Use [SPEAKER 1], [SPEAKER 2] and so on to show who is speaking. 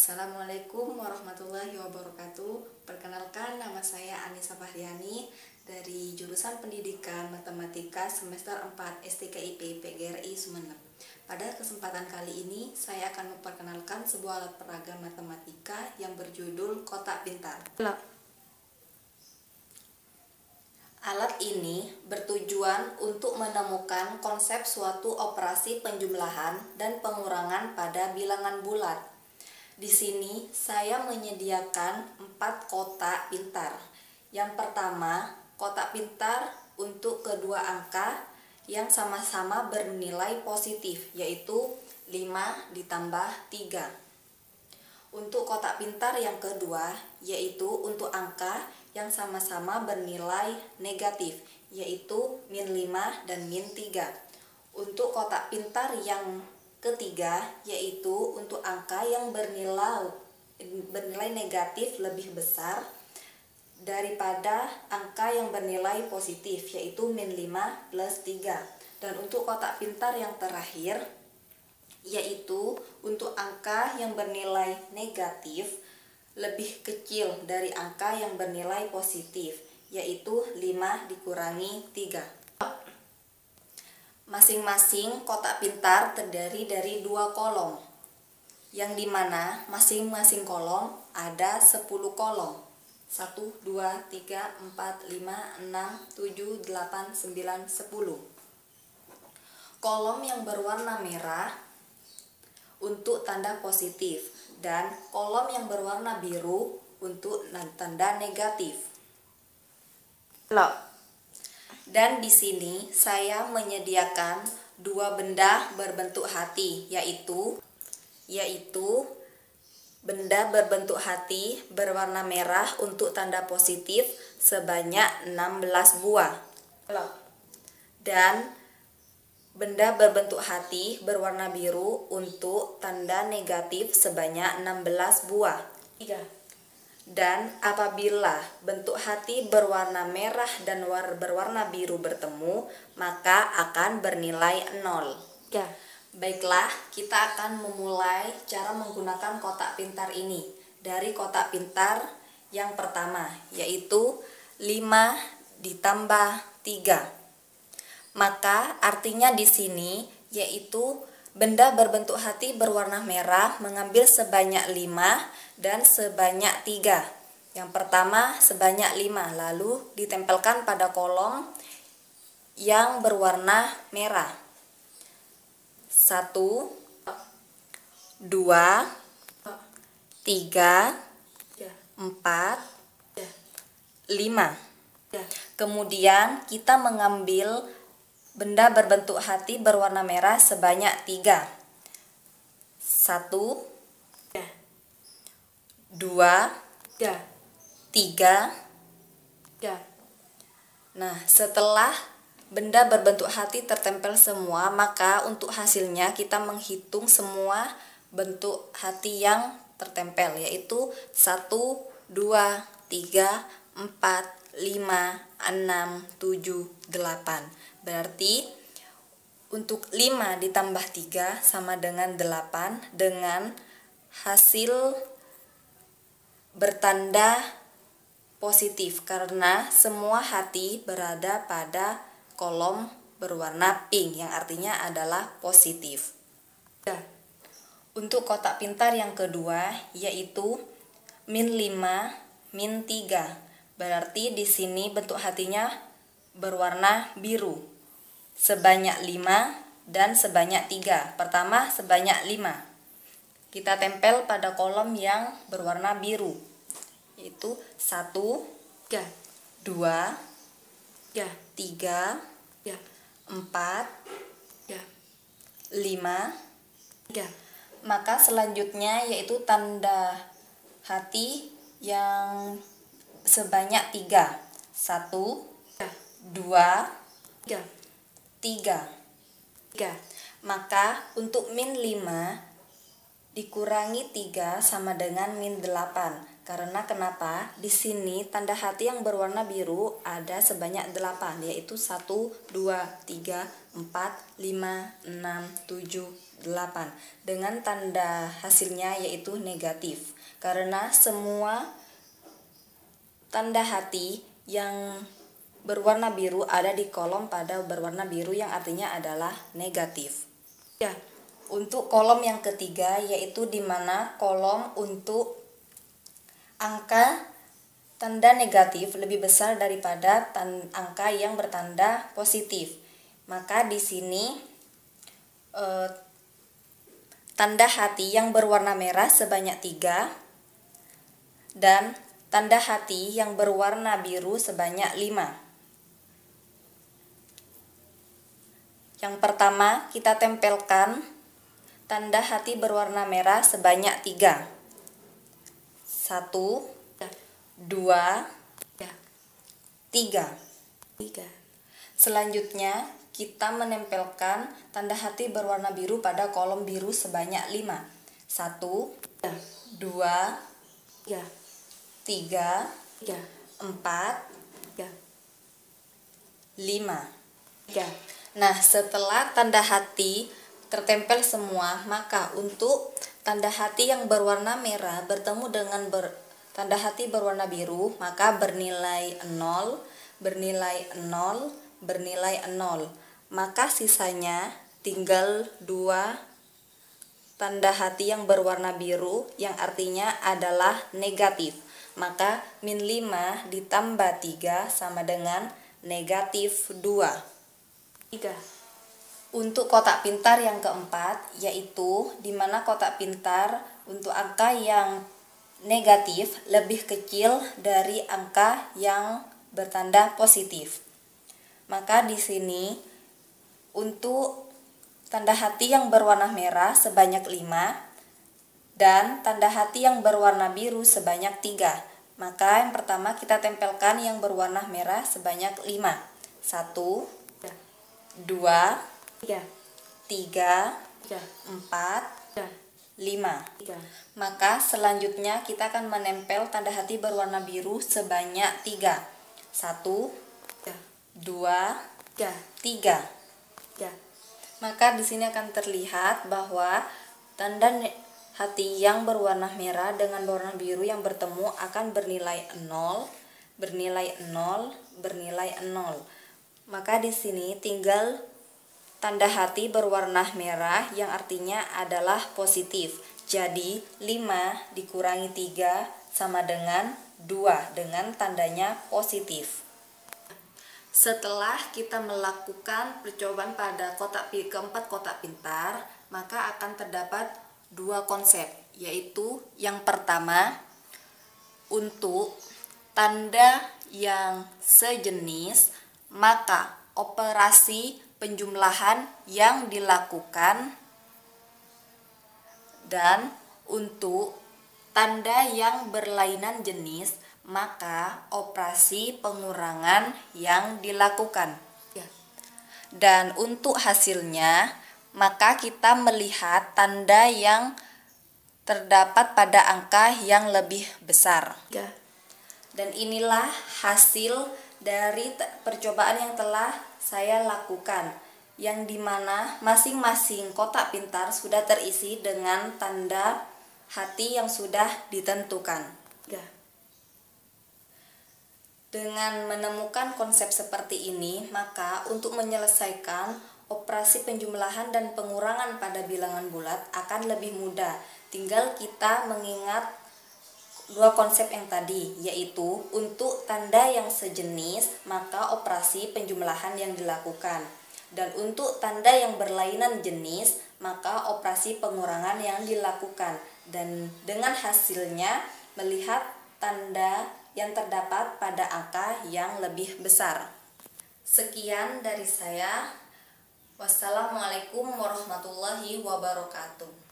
[SPEAKER 1] Assalamualaikum warahmatullahi wabarakatuh. Perkenalkan, nama saya Anissa Fahriani dari jurusan Pendidikan Matematika semester 4 STKIP PGRI Sumeneb. Pada kesempatan kali ini, saya akan memperkenalkan sebuah alat peraga matematika yang berjudul kotak pintar. Alat ini bertujuan untuk menemukan konsep suatu operasi penjumlahan dan pengurangan pada bilangan bulat. Di sini saya menyediakan 4 kotak pintar. Yang pertama, kotak pintar untuk kedua angka yang sama-sama bernilai positif, yaitu 5 ditambah 3. Untuk kotak pintar yang kedua, yaitu untuk angka yang sama-sama bernilai negatif, yaitu -5 dan -3. Untuk kotak pintar yang ketiga, yaitu untuk angka yang bernilai negatif lebih besar daripada angka yang bernilai positif, yaitu -5 plus 3. Dan untuk kotak pintar yang terakhir, yaitu untuk angka yang bernilai negatif lebih kecil dari angka yang bernilai positif, yaitu 5 dikurangi 3. Masing-masing kotak pintar terdiri dari 2 kolom, yang dimana masing-masing kolom ada 10 kolom. 1, 2, 3, 4, 5, 6, 7, 8, 9, 10. Kolom yang berwarna merah untuk tanda positif dan kolom yang berwarna biru untuk tanda negatif. Dan di sini saya menyediakan 2 benda berbentuk hati, yaitu benda berbentuk hati berwarna merah untuk tanda positif sebanyak 16 buah. Dan benda berbentuk hati berwarna biru untuk tanda negatif sebanyak 16 buah. Dan apabila bentuk hati berwarna merah dan berwarna biru bertemu, maka akan bernilai 0. Baiklah, kita akan memulai cara menggunakan kotak pintar ini. Dari kotak pintar yang pertama, yaitu 5 ditambah 3. Maka artinya di sini yaitu benda berbentuk hati berwarna merah mengambil sebanyak 5 dan sebanyak 3. Yang pertama sebanyak 5, lalu ditempelkan pada kolom yang berwarna merah. 1, 2, 3, 4, 5. Kemudian kita mengambil benda berbentuk hati berwarna merah sebanyak 3. 1, 2, 3. Nah, setelah benda berbentuk hati tertempel semua, maka untuk hasilnya kita menghitung semua bentuk hati yang tertempel, yaitu 1, 2, 3, 4, 5, 6, 7, 8. Berarti untuk 5 ditambah 3 sama dengan 8, dengan hasil bertanda positif karena semua hati berada pada kolom berwarna pink yang artinya adalah positif. Untuk kotak pintar yang kedua, yaitu -5, -3. Berarti di sini bentuk hatinya berwarna biru. Sebanyak 5 dan sebanyak 3. Pertama sebanyak 5. Kita tempel pada kolom yang berwarna biru, yaitu 1, 2, 3, 4, 5. Maka selanjutnya yaitu tanda hati yang sebanyak 3. 1, 2, 3. Maka untuk -5 dikurangi 3 sama dengan min 8. Karena kenapa? Di sini tanda hati yang berwarna biru ada sebanyak 8, yaitu 1, 2, 3, 4, 5, 6, 7, 8. Dengan tanda hasilnya yaitu negatif. Karena semua tanda hati yang berwarna biru ada di kolom pada berwarna biru yang artinya adalah negatif. Ya, untuk kolom yang ketiga yaitu di mana kolom untuk angka tanda negatif lebih besar daripada angka yang bertanda positif. Maka di sini tanda hati yang berwarna merah sebanyak 3 dan tanda hati yang berwarna biru sebanyak 5. Yang pertama kita tempelkan tanda hati berwarna merah sebanyak 3. 1, 2, 3. Selanjutnya kita menempelkan tanda hati berwarna biru pada kolom biru sebanyak 5. 1, 2, 3, 4, 5. Nah, setelah tanda hati tertempel semua, maka untuk tanda hati yang berwarna merah bertemu dengan tanda hati berwarna biru, maka bernilai 0, bernilai 0, bernilai 0. Maka sisanya tinggal 2 tanda hati yang berwarna biru yang artinya adalah negatif. Maka min 5 ditambah 3 sama dengan negatif 2. Untuk kotak pintar yang keempat, yaitu di mana kotak pintar untuk angka yang negatif lebih kecil dari angka yang bertanda positif. Maka di sini untuk tanda hati yang berwarna merah sebanyak 5 dan tanda hati yang berwarna biru sebanyak 3. Maka yang pertama kita tempelkan yang berwarna merah sebanyak 5. 1, 2, 3, 4, 5. Maka selanjutnya kita akan menempel tanda hati berwarna biru sebanyak 3. 1, 2, 3. Maka di sini akan terlihat bahwa tanda hati yang berwarna merah dengan berwarna biru yang bertemu akan bernilai 0, bernilai 0, bernilai 0. Maka di sini tinggal tanda hati berwarna merah yang artinya adalah positif. Jadi 5 dikurangi 3 sama dengan 2 dengan tandanya positif. Setelah kita melakukan percobaan pada keempat kotak pintar, maka akan terdapat 2 konsep, yaitu yang pertama untuk tanda yang sejenis, maka operasi penjumlahan yang dilakukan, dan untuk tanda yang berlainan jenis, maka operasi pengurangan yang dilakukan. Dan untuk hasilnya, maka kita melihat tanda yang terdapat pada angka yang lebih besar. Dan inilah hasil dari percobaan yang telah saya lakukan, yang dimana masing-masing kotak pintar sudah terisi dengan tanda hati yang sudah ditentukan. Dengan menemukan konsep seperti ini, maka untuk menyelesaikan operasi penjumlahan dan pengurangan pada bilangan bulat akan lebih mudah. Tinggal kita mengingat 2 konsep yang tadi, yaitu untuk tanda yang sejenis, maka operasi penjumlahan yang dilakukan. Dan untuk tanda yang berlainan jenis, maka operasi pengurangan yang dilakukan. Dan dengan hasilnya melihat tanda yang terdapat pada angka yang lebih besar. Sekian dari saya. Wassalamualaikum warahmatullahi wabarakatuh.